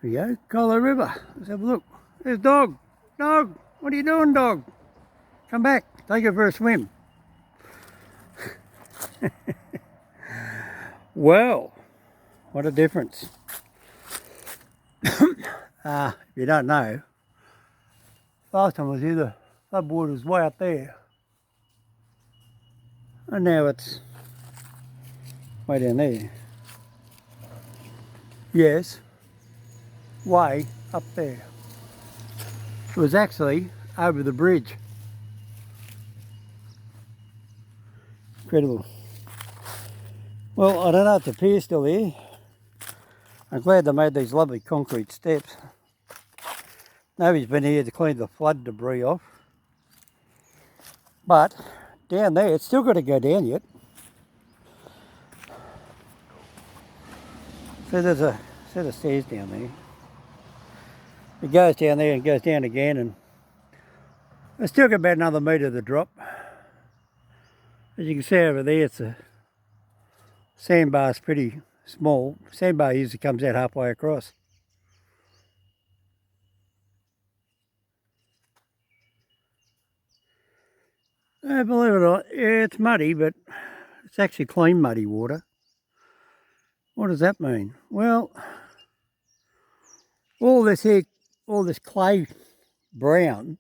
Here we go, Colo River. Let's have a look. There's dog. Dog, what are you doing, dog? Come back, take her for a swim. Well, what a difference. If you don't know, last time I was here, the floodwater was way up there. And now it's way down there. Yes, way up there. It was actually over the bridge. Incredible. Well, I don't know if the pier's still there. I'm glad they made these lovely concrete steps. Nobody's been here to clean the flood debris off. But down there, it's still got to go down yet. So there's a set of stairs down there. It goes down there and goes down again, and it's still got about another metre to drop. As you can see over there, it's a sandbar's pretty small. Sandbar usually comes out halfway across. Believe it or not, yeah, it's muddy, but it's actually clean muddy water. What does that mean? Well, all this clay brown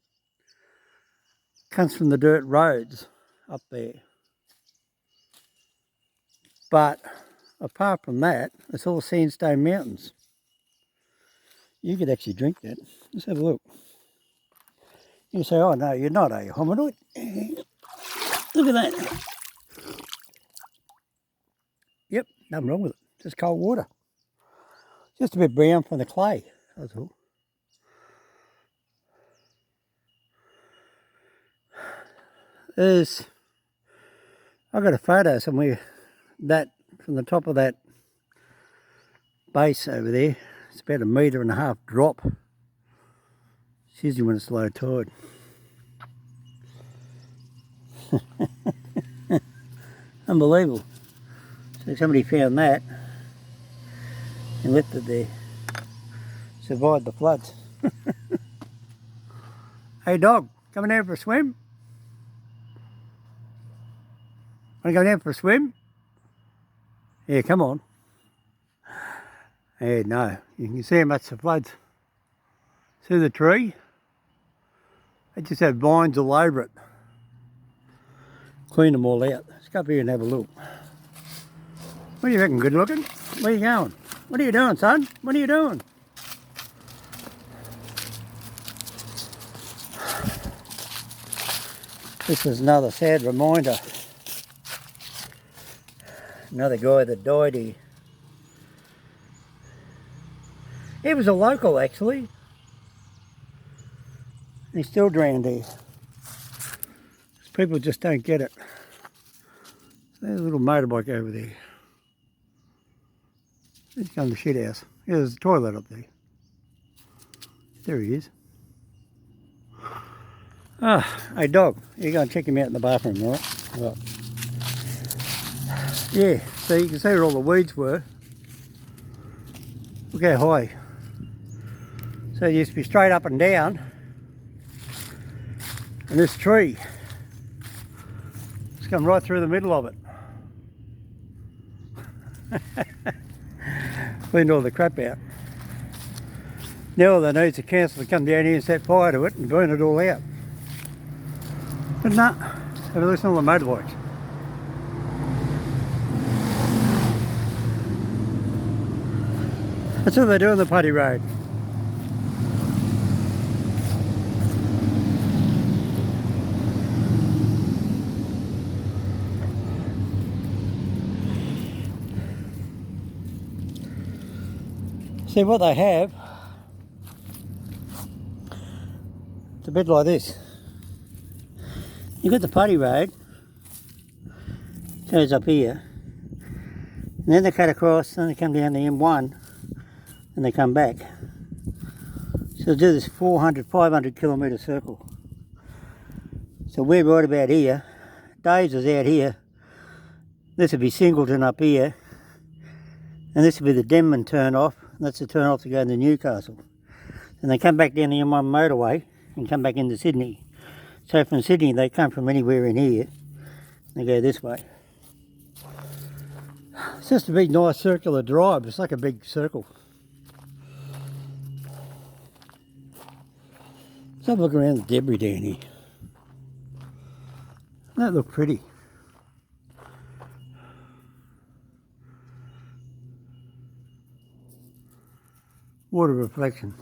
comes from the dirt roads up there. But apart from that, it's all sandstone mountains. You could actually drink that. Let's have a look. You say, oh no, you're not a hominoid. Look at that. Yep, nothing wrong with it. Just cold water. Just a bit brown from the clay, that's all. I've got a photo somewhere that from the top of that base over there. It's about 1.5 metre drop. It's usually when it's low tide. Unbelievable. So somebody found that and left it there. Survived the floods. Hey dog, coming down for a swim? Want to go down for a swim? Yeah, come on. Yeah, no, you can see how much the floods. See the tree? They just have vines all over it. Clean them all out. Let's go up here and have a look. What do you reckon, good looking? Where are you going? What are you doing, son? What are you doing? This is another sad reminder. Another guy that died here. He was a local actually. He's still drowned here. People just don't get it. There's a little motorbike over there. He's going to the shit house. Yeah, there's a toilet up there. There he is. Ah, hey dog, you go and check him out in the bathroom, alright? Right. Yeah, so you can see where all the weeds were. Look how high. So it used to be straight up and down. And this tree, it's come right through the middle of it. Cleaned all the crap out. Now all they need is the council to come down here and set fire to it and burn it all out. But nah, have a listen to all the motorbikes. That's what they do on the Putty Road. See what they have, it's a bit like this. You've got the Putty Road, goes up here, and then they cut across, then they come down the M1, and they come back. So they'll do this 400, 500 kilometre circle. So we're right about here, Dave's is out here, this would be Singleton up here, and this would be the Denman turn off. That's the turn off to go into Newcastle. And they come back down the M1 motorway and come back into Sydney. So from Sydney they come from anywhere in here. They go this way. It's just a big nice circular drive. It's like a big circle. Let's have a look around the debris down here. That look pretty. Water reflection.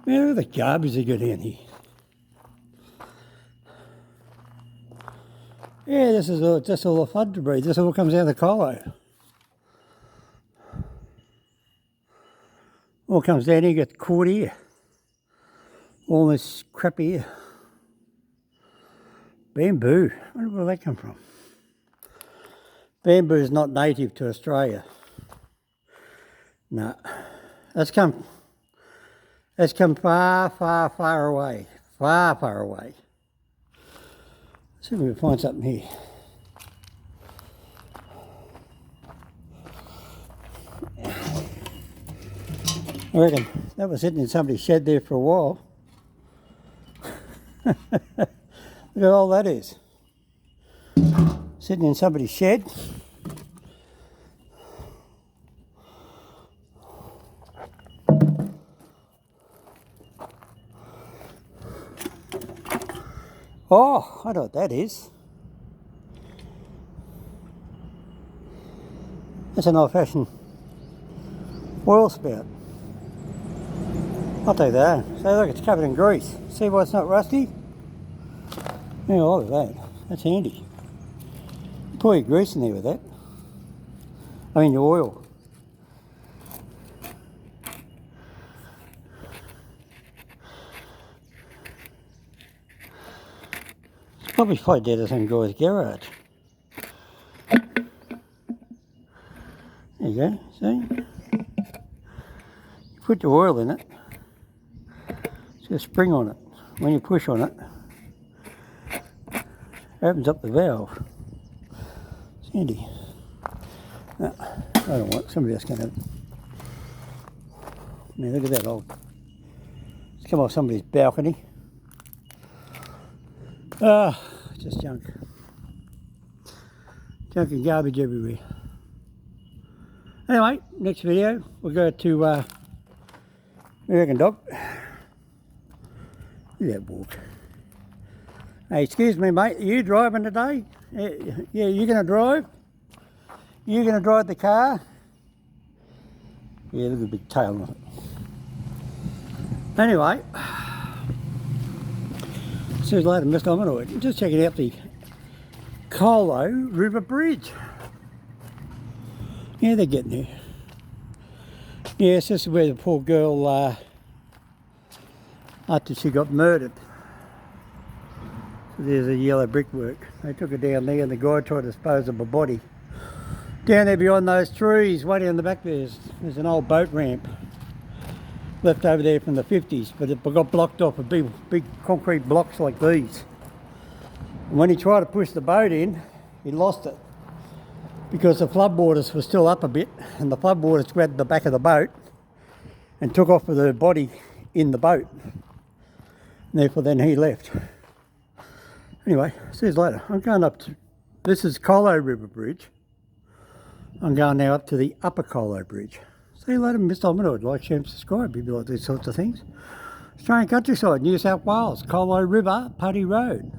Man, look at the garbage they got down here. Yeah, this is all, just all the flood debris. This all comes out of the colo. All comes down here, gets caught here. All this crap here. Bamboo. I wonder where that come from. Bamboo is not native to Australia. No. That's come far, far, far away. Far, far away. Let's see if we can find something here. I reckon that was sitting in somebody's shed there for a while. Look at all that is. Sitting in somebody's shed. Oh, I know what that is. That's an old-fashioned oil spout. I'll take that. See, look, it's covered in grease. See why it's not rusty? Yeah, look at that. That's handy. You pour your grease in there with that. I mean your oil. It's probably quite dead at some guy's garage. There you go, see? You put your oil in it. It's got a spring on it. When you push on it, it opens up the valve. It's handy. No, I don't want it. Somebody else can have it. Now look at that old. It's come off somebody's balcony. Ah, just junk. Junk and garbage everywhere. Anyway, next video we'll go to American Dog. Look at that walk. Hey, excuse me, mate. Are you driving today? Yeah, you gonna drive? You gonna drive the car? Yeah, look at the big tail on it. Anyway, see you later, Mr. Ominoid. Just checking out the Colo River Bridge. Yeah, they're getting there. Yes, this is where the poor girl, after she got murdered. So there's a yellow brickwork. They took her down there and the guy tried to dispose of her body. Down there behind those trees, way down the back there's an old boat ramp left over there from the 50s, but it got blocked off with big concrete blocks like these. And when he tried to push the boat in, he lost it because the floodwaters were still up a bit, and the floodwaters grabbed the back of the boat and took off with her body in the boat. And therefore then he left. Anyway, see you later. I'm going up to, this is Colo River Bridge. I'm going now up to the Upper Colo Bridge. See you later, Mr. Ominoid. Like, share and subscribe if you like these sorts of things. Australian countryside, New South Wales, Colo River, Putty Road.